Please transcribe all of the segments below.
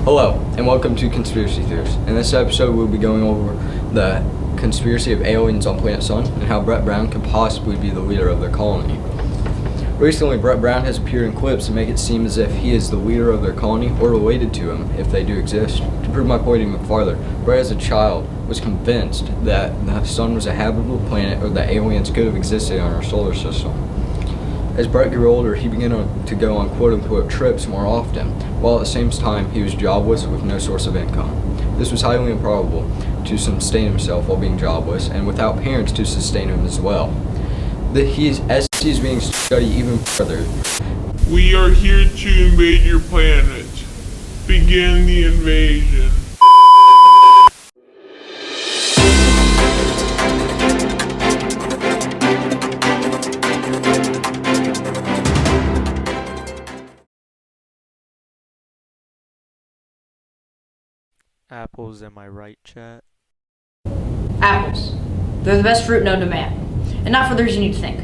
Hello, and welcome to Conspiracy Theories. In this episode, we'll be going over the conspiracy of aliens on planet Sun and how Brett Brown could possibly be the leader of their colony. Recently, Brett Brown has appeared in clips to make it seem as if he is the leader of their colony or related to him, if they do exist. To prove my point even farther, Brett as a child was convinced that the Sun was a habitable planet or that aliens could have existed in our solar system. As Brett grew older, he began to go on quote-unquote trips more often, while at the same time he was jobless with no source of income. This was highly improbable to sustain himself while being jobless, and without parents to sustain him as well. As he is being studied even further. We are here to invade your planet. Begin the invasion. Apples, am I right, chat? Apples. They're the best fruit known to man, and not for the reason you'd think.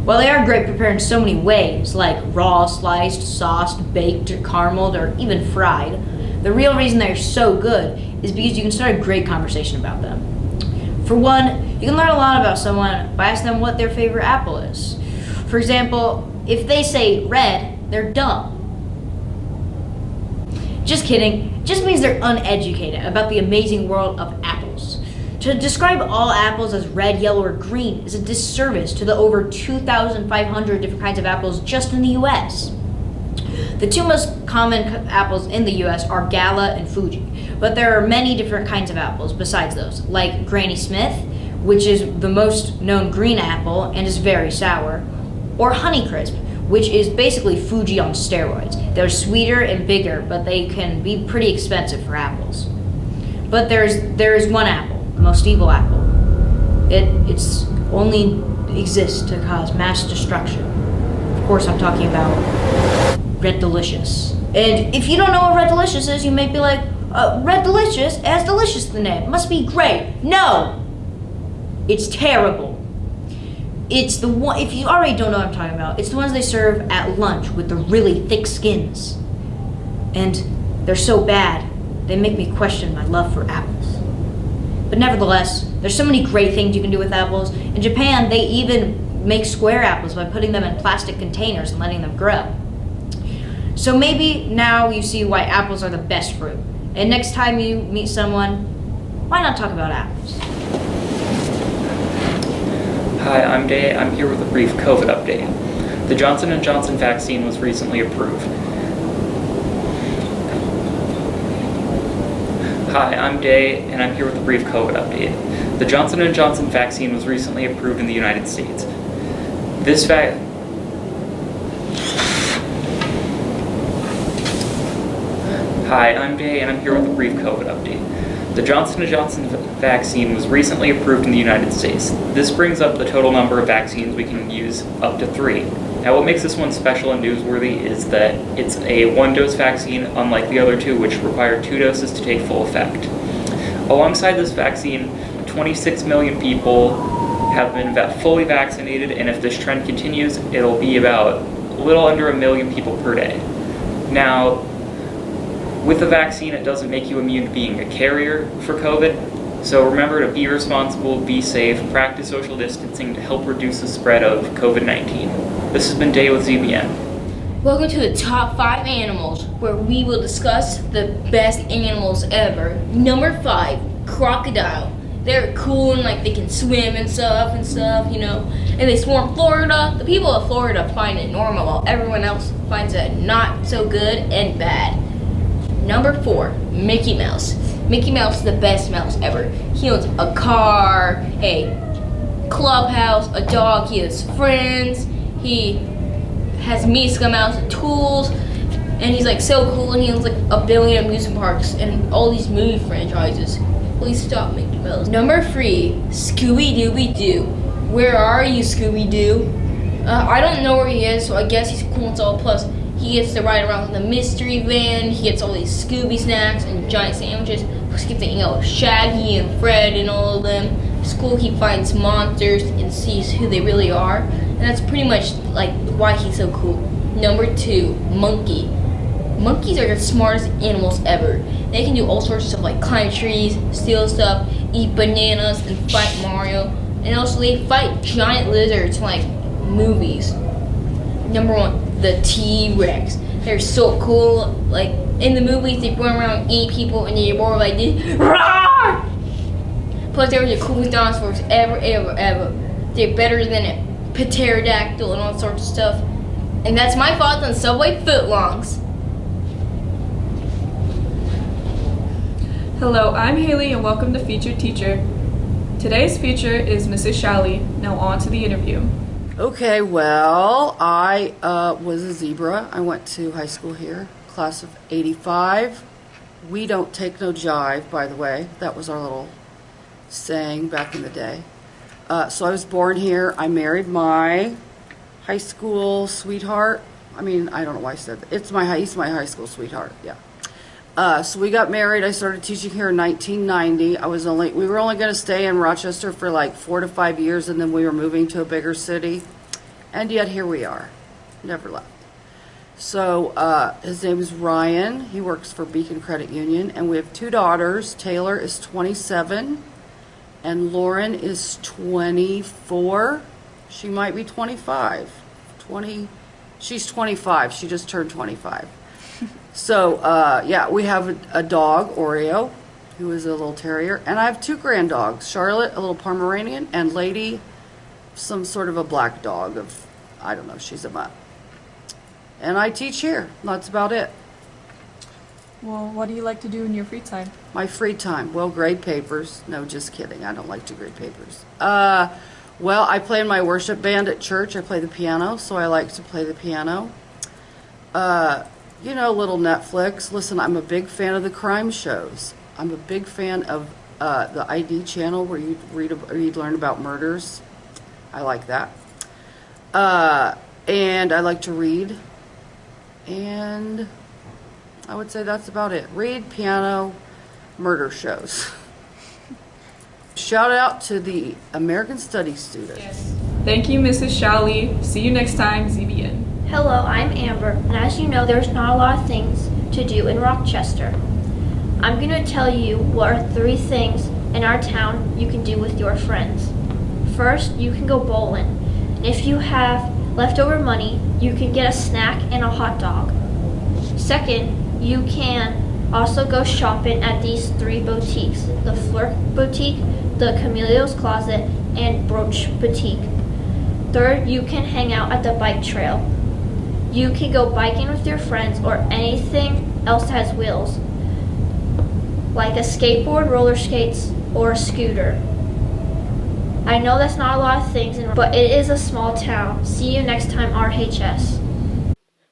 While they are great prepared in so many ways, like raw, sliced, sauced, baked, or carameled, or even fried, the real reason they're so good is because you can start a great conversation about them. For one, you can learn a lot about someone by asking them what their favorite apple is. For example, if they say red, they're dumb. Just kidding. It just means they're uneducated about the amazing world of apples. To describe all apples as red, yellow, or green is a disservice to the over 2,500 different kinds of apples just in the US. The two most common apples in the US are Gala and Fuji, but there are many different kinds of apples besides those, like Granny Smith, which is the most known green apple and is very sour, or Honeycrisp, which is basically Fuji on steroids. They're sweeter and bigger, but they can be pretty expensive for apples. But there is one apple, the most evil apple. It's only exists to cause mass destruction. Of course, I'm talking about Red Delicious. And if you don't know what Red Delicious is, you may be like, Red Delicious has delicious in the name. It must be great. No! It's terrible. It's the one, if you already don't know what I'm talking about, it's the ones they serve at lunch with the really thick skins. And they're so bad, they make me question my love for apples. But nevertheless, there's so many great things you can do with apples. In Japan, they even make square apples by putting them in plastic containers and letting them grow. So maybe now you see why apples are the best fruit. And next time you meet someone, why not talk about apples? Hi, I'm Day. I'm here with a brief COVID update. The Johnson & Johnson vaccine was recently approved. Hi, I'm Day, and I'm here with a brief COVID update. The Johnson & Johnson vaccine was recently approved in the United States. Hi, I'm Day, and I'm here with a brief COVID update. The Johnson & Johnson vaccine was recently approved in the United States. This brings up the total number of vaccines we can use up to 3. Now, what makes this one special and newsworthy is that it's a one-dose vaccine, unlike the other two, which require 2 doses to take full effect. Alongside this vaccine, 26 million people have been fully vaccinated, and if this trend continues, it'll be about a little under 1 million people per day. Now, with the vaccine, it doesn't make you immune to being a carrier for COVID, so remember to be responsible, be safe, practice social distancing to help reduce the spread of COVID-19. This has been Day with ZBN. Welcome to the top 5 animals, where we will discuss the best animals ever. Number 5, crocodile. They're cool and like they can swim and stuff, you know. And they swarm Florida. The people of Florida find it normal, while everyone else finds it not so good and bad. Number 4, Mickey Mouse. Mickey Mouse is the best mouse ever. He owns a car, a clubhouse, a dog, he has friends, he has Miska Mouse tools, and he's like so cool, and he owns like 1 billion amusement parks and all these movie franchises. Please stop, Mickey Mouse. Number 3, Scooby-Dooby-Doo. Where are you, Scooby-Doo? I don't know where he is, so I guess he's cool and all. Plus, he gets to ride around in the mystery van. He gets all these Scooby snacks and giant sandwiches. He gets to hang out with Shaggy and Fred and all of them. It's cool. He finds monsters and sees who they really are. And that's pretty much like why he's so cool. Number 2, Monkey. Monkeys are the smartest animals ever. They can do all sorts of stuff like climb trees, steal stuff, eat bananas, and fight Mario. And also they fight giant lizards like movies. Number 1, the T-Rex. They're so cool. Like in the movies, they run around and eat people, and they're more like this. Roar! Plus, they were the coolest dinosaurs ever. They're better than a pterodactyl and all sorts of stuff. And that's my thoughts on Subway footlongs. Hello, I'm Haley and welcome to Featured Teacher. Today's feature is Mrs. Shally. Now on to the interview. Okay, well, I was a zebra. I went to high school here, class of 85. We don't take no jive, by the way. That was our little saying back in the day. So I was born here. I married my high school sweetheart. I mean, I don't know why I said that. He's my high school sweetheart, yeah. So we got married. I started teaching here in 1990. We were only going to stay in Rochester for like 4 to 5 years, and then we were moving to a bigger city. And yet here we are. Never left. So his name is Ryan. He works for Beacon Credit Union, and we have 2 daughters. Taylor is 27, and Lauren is 24. She might be 25. She's 25. She just turned 25. So, yeah, we have a dog, Oreo, who is a little terrier. And I have 2 grand dogs, Charlotte, a little Pomeranian, and Lady, some sort of a black dog I don't know, she's a mutt. And I teach here. That's about it. Well, what do you like to do in your free time? My free time, well, grade papers. No, just kidding. I don't like to grade papers. Well, I play in my worship band at church. I play the piano, so I like to play the piano. You know, little Netflix. Listen, I'm a big fan of the crime shows. I'm a big fan of the ID channel where you learn about murders. I like that. And I like to read. And I would say that's about it. Read, piano, murder shows. Shout out to the American Studies students. Yes. Thank you, Mrs. Shally. See you next time, ZBN. Hello, I'm Amber, and as you know, there's not a lot of things to do in Rochester. I'm going to tell you what are 3 things in our town you can do with your friends. First, you can go bowling. And if you have leftover money, you can get a snack and a hot dog. Second, you can also go shopping at these 3 boutiques, the Flirt Boutique, the Camilleo's Closet, and Brooch Boutique. Third, you can hang out at the bike trail. You can go biking with your friends or anything else that has wheels, like a skateboard, roller skates, or a scooter. I know that's not a lot of things, but it is a small town. See you next time, RHS.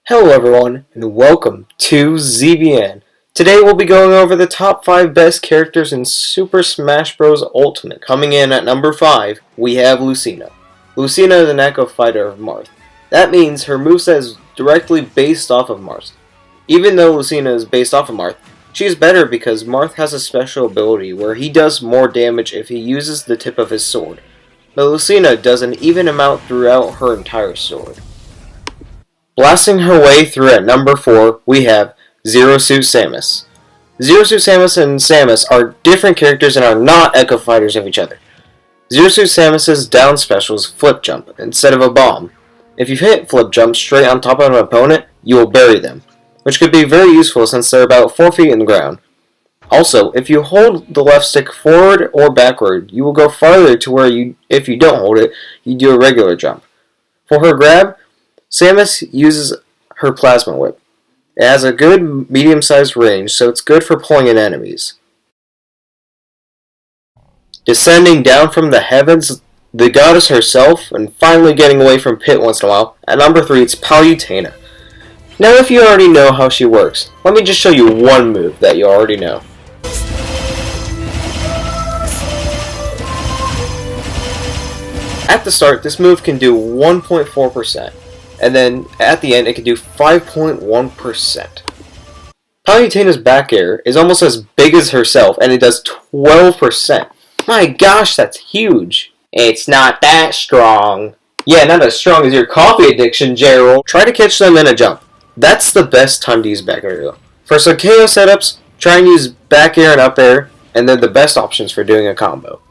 Hello everyone, and welcome to ZBN. Today we'll be going over the top 5 best characters in Super Smash Bros. Ultimate. Coming in at number 5, we have Lucina. Lucina is an Echo Fighter of Marth. That means her moveset is directly based off of Marth. Even though Lucina is based off of Marth, she is better because Marth has a special ability where he does more damage if he uses the tip of his sword. But Lucina does an even amount throughout her entire sword. Blasting her way through at number 4, we have Zero Suit Samus. Zero Suit Samus and Samus are different characters and are not Echo Fighters of each other. Zero Suit Samus's down special is Flip Jump instead of a bomb. If you hit Flip Jump straight on top of an opponent, you will bury them, which could be very useful since they're about 4 feet in the ground. Also, if you hold the left stick forward or backward, you will go farther to where if you don't hold it, you do a regular jump. For her grab, Samus uses her Plasma Whip. It has a good medium-sized range, so it's good for pulling in enemies. Descending down from the heavens, the goddess herself, and finally getting away from Pit once in a while, at number 3 it's Palutena. Now if you already know how she works, let me just show you one move that you already know. At the start, this move can do 1.4%, and then at the end it can do 5.1%. Palutena's back air is almost as big as herself, and it does 12%. My gosh, that's huge. It's not that strong. Yeah, not as strong as your coffee addiction, Gerald. Try to catch them in a jump. That's the best time to use back air though. For some KO setups, try and use back air and up air, and they're the best options for doing a combo.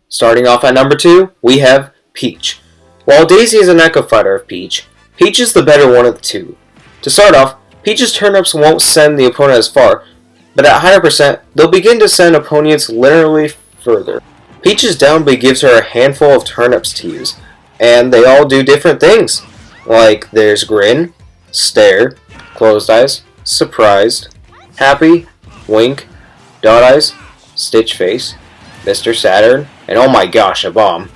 Starting off at number 2, we have Peach. While Daisy is an echo fighter of Peach, Peach is the better one of the two. To start off, Peach's turnips won't send the opponent as far, but at higher percent, they'll begin to send opponents literally further. Peach's down B gives her a handful of turnips to use, and they all do different things. Like there's Grin, Stare, Closed Eyes, Surprised, Happy, Wink, Dot Eyes, Stitch Face, Mr. Saturn, and oh my gosh, a bomb.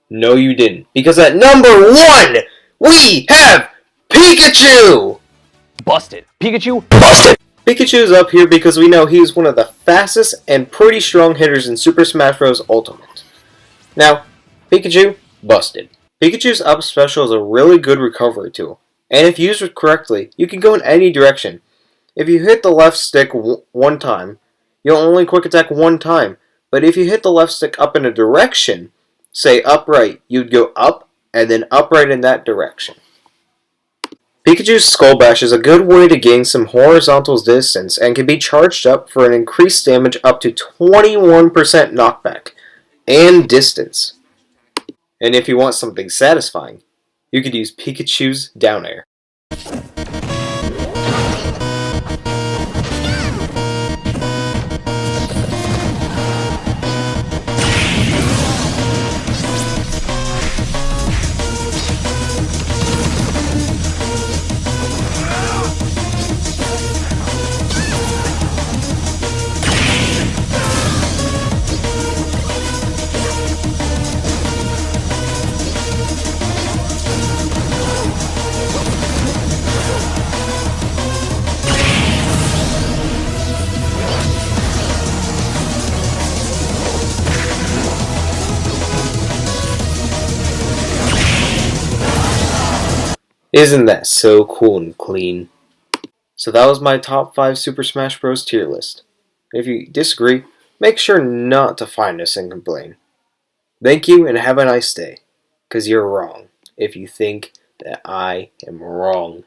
No, you didn't. Because at number 1, we have Pikachu! Busted. Pikachu, busted! Pikachu's up here because we know he's one of the fastest and pretty strong hitters in Super Smash Bros. Ultimate. Now, Pikachu, busted. Pikachu's up special is a really good recovery tool, and if used correctly, you can go in any direction. If you hit the left stick one time, you'll only quick attack one time, but if you hit the left stick up in a direction, say upright, you'd go up and then upright in that direction. Pikachu's Skull Bash is a good way to gain some horizontal distance and can be charged up for an increased damage up to 21% knockback and distance. And if you want something satisfying, you could use Pikachu's Down Air. Isn't that so cool and clean? So that was my top 5 Super Smash Bros. Tier list. If you disagree, make sure not to find us and complain. Thank you and have a nice day. 'Cause you're wrong if you think that I am wrong.